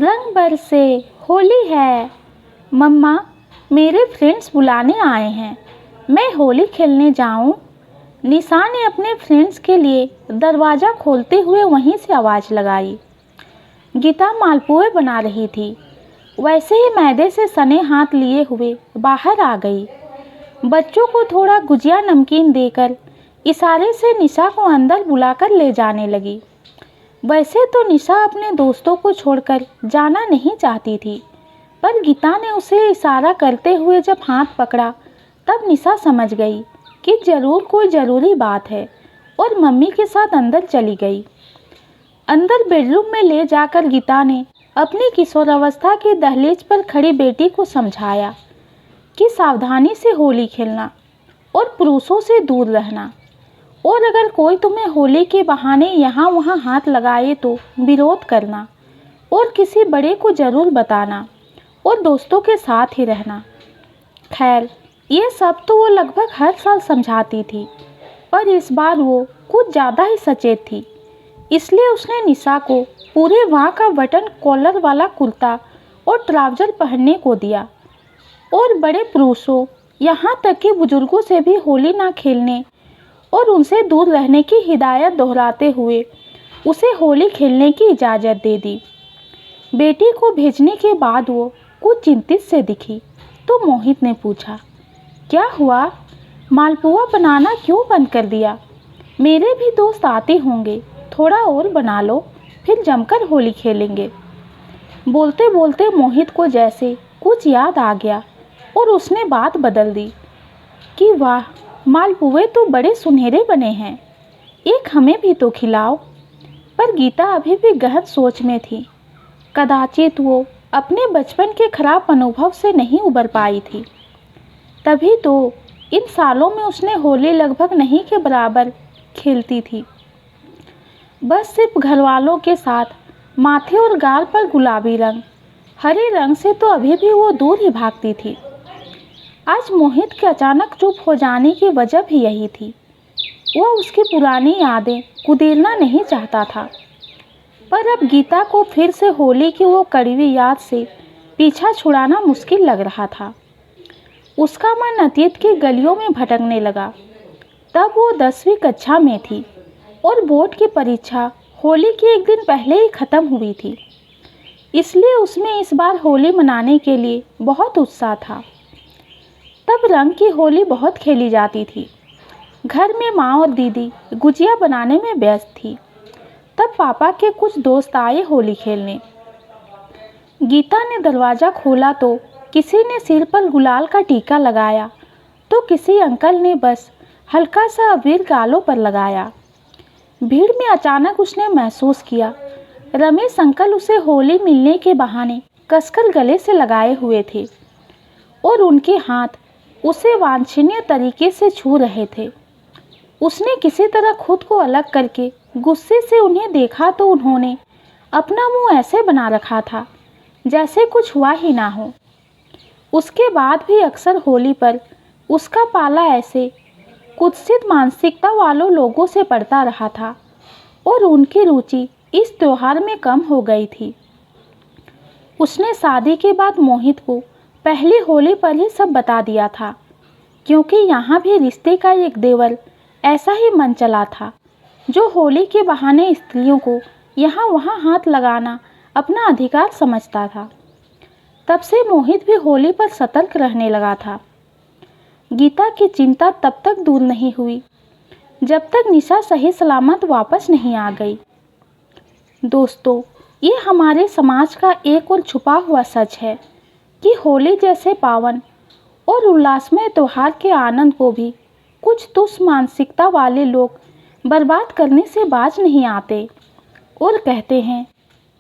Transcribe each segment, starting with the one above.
रंग बरसे होली है। मम्मा, मेरे फ्रेंड्स बुलाने आए हैं, मैं होली खेलने जाऊं? निशा ने अपने फ्रेंड्स के लिए दरवाज़ा खोलते हुए वहीं से आवाज़ लगाई। गीता मालपुए बना रही थी। वैसे ही मैदे से सने हाथ लिए हुए बाहर आ गई। बच्चों को थोड़ा गुजिया नमकीन देकर इशारे से निशा को अंदर बुलाकर ले जाने लगी। वैसे तो निशा अपने दोस्तों को छोड़कर जाना नहीं चाहती थी, पर गीता ने उसे इशारा करते हुए जब हाथ पकड़ा तब निशा समझ गई कि ज़रूर कोई ज़रूरी बात है और मम्मी के साथ अंदर चली गई। अंदर बेडरूम में ले जाकर गीता ने अपनी किशोरावस्था की दहलीज पर खड़ी बेटी को समझाया कि सावधानी से होली खेलना और पुरुषों से दूर रहना, और अगर कोई तुम्हें होली के बहाने यहाँ वहाँ हाथ लगाए तो विरोध करना और किसी बड़े को ज़रूर बताना और दोस्तों के साथ ही रहना। खैर, ये सब तो वो लगभग हर साल समझाती थी, पर इस बार वो कुछ ज़्यादा ही सचेत थी। इसलिए उसने निशा को पूरे वहाँ का बटन कॉलर वाला कुर्ता और ट्राउज़र पहनने को दिया और बड़े पुरुषों, यहाँ तक कि बुजुर्गों से भी होली ना खेलने और उनसे दूर रहने की हिदायत दोहराते हुए उसे होली खेलने की इजाज़त दे दी। बेटी को भेजने के बाद वो कुछ चिंतित से दिखी तो मोहित ने पूछा, क्या हुआ? मालपुआ बनाना क्यों बंद कर दिया? मेरे भी दोस्त आते होंगे, थोड़ा और बना लो, फिर जमकर होली खेलेंगे। बोलते बोलते मोहित को जैसे कुछ याद आ गया और उसने बात बदल दी कि वाह, मालपुए तो बड़े सुनहरे बने हैं, एक हमें भी तो खिलाओ। पर गीता अभी भी गहन सोच में थी। कदाचित वो अपने बचपन के खराब अनुभव से नहीं उबर पाई थी, तभी तो इन सालों में उसने होली लगभग नहीं के बराबर खेलती थी। बस सिर्फ घरवालों के साथ माथे और गाल पर गुलाबी रंग, हरे रंग से तो अभी भी वो दूर ही भागती थी। आज मोहित के अचानक चुप हो जाने की वजह भी यही थी। वह उसकी पुरानी यादें कुदेलना नहीं चाहता था, पर अब गीता को फिर से होली की वो कड़वी याद से पीछा छुड़ाना मुश्किल लग रहा था। उसका मन अतीत की गलियों में भटकने लगा। तब वो 10वीं कक्षा में थी और बोर्ड की परीक्षा होली के एक दिन पहले ही ख़त्म हुई थी, इसलिए उसमें इस बार होली मनाने के लिए बहुत उत्साह था। तब रंग की होली बहुत खेली जाती थी। घर में माँ और दीदी गुजिया बनाने में व्यस्त थी। तब पापा के कुछ दोस्त आए होली खेलने। गीता ने दरवाज़ा खोला तो किसी ने सिर पर गुलाल का टीका लगाया, तो किसी अंकल ने बस हल्का सा अबीर गालों पर लगाया। भीड़ में अचानक उसने महसूस किया रमेश अंकल उसे होली मिलने के बहाने कसकर गले से लगाए हुए थे और उनके हाथ उसे वांछनीय तरीके से छू रहे थे। उसने किसी तरह खुद को अलग करके गुस्से से उन्हें देखा तो उन्होंने अपना मुंह ऐसे बना रखा था जैसे कुछ हुआ ही ना हो। उसके बाद भी अक्सर होली पर उसका पाला ऐसे कुत्सित मानसिकता वालों लोगों से पड़ता रहा था और उनकी रुचि इस त्योहार में कम हो गई थी। उसने शादी के बाद मोहित को पहली होली पर ही सब बता दिया था, क्योंकि यहाँ भी रिश्ते का एक देवर ऐसा ही मन चला था जो होली के बहाने स्त्रियों को यहाँ वहाँ हाथ लगाना अपना अधिकार समझता था। तब से मोहित भी होली पर सतर्क रहने लगा था। गीता की चिंता तब तक दूर नहीं हुई जब तक निशा सही सलामत वापस नहीं आ गई। दोस्तों, ये हमारे समाज का एक और छुपा हुआ सच है कि होली जैसे पावन और उल्लासमय त्योहार के आनंद को भी कुछ तुच्छ मानसिकता वाले लोग बर्बाद करने से बाज नहीं आते और कहते हैं,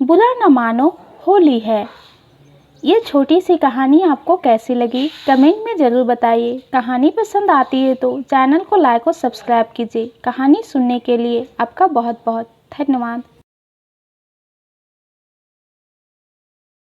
बुरा न मानो, होली है। ये छोटी सी कहानी आपको कैसी लगी कमेंट में ज़रूर बताइए। कहानी पसंद आती है तो चैनल को लाइक और सब्सक्राइब कीजिए। कहानी सुनने के लिए आपका बहुत बहुत धन्यवाद।